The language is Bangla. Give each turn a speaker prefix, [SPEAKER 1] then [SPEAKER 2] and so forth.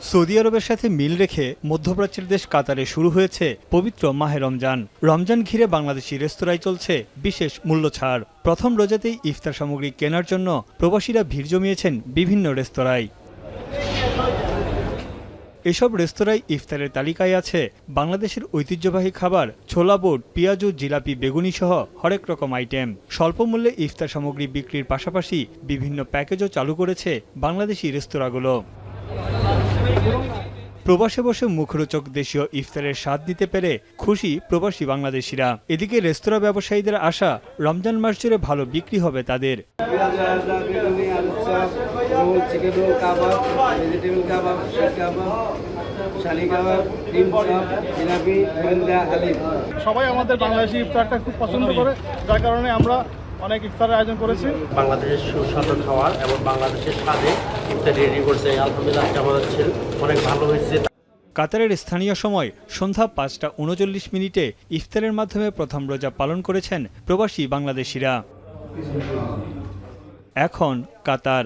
[SPEAKER 1] সৌদি আরবের সাথে মিল রেখে মধ্যপ্রাচ্যের দেশ কাতারে শুরু হয়েছে পবিত্র মাহে রমজান। রমজান ঘিরে বাংলাদেশি রেস্তোরাঁয় চলছে বিশেষ মূল্য ছাড়। প্রথম রোজাতেই ইফতার সামগ্রী কেনার জন্য প্রবাসীরা ভিড় জমিয়েছেন বিভিন্ন রেস্তোরাঁয়। এসব রেস্তোরাঁয় ইফতারের তালিকায় আছে বাংলাদেশের ঐতিহ্যবাহী খাবার ছোলা বুট, পেঁয়াজু, জিলাপি, বেগুনি সহ হরেক রকম আইটেম। স্বল্প মূল্যে ইফতার সামগ্রী বিক্রির পাশাপাশি বিভিন্ন প্যাকেজও চালু করেছে বাংলাদেশি রেস্তোরাঁগুলো। প্রবাসে বসে মুখরোচক দেশীয় ইফতারের স্বাদ নিতে পেরে খুশি প্রবাসী বাংলাদেশিরা। এদিকে রেস্তোরাঁ ব্যবসায়ীদের আশা রমজান মাস জুড়ে ভালো বিক্রি হবে তাদের।
[SPEAKER 2] সবাই আমাদের বাংলাদেশি ইফতারটা খুব পছন্দ করে, যার কারণে আমরা অনেক ইফতারের আয়োজন করেছি।
[SPEAKER 3] বাংলাদেশের সুস্বাদু খাবার এবং বাংলাদেশের স্বাদে ইফতার রেডি করছে। আলহামদুলিল্লাহ আমাদের ছিল অনেক ভালো হয়েছে।
[SPEAKER 1] কাতারের স্থানীয় সময় সন্ধ্যা ৫টা ৩৯ ইফতারের মাধ্যমে প্রথম রোজা পালন করেছেন প্রবাসী বাংলাদেশিরা। এখন কাতার।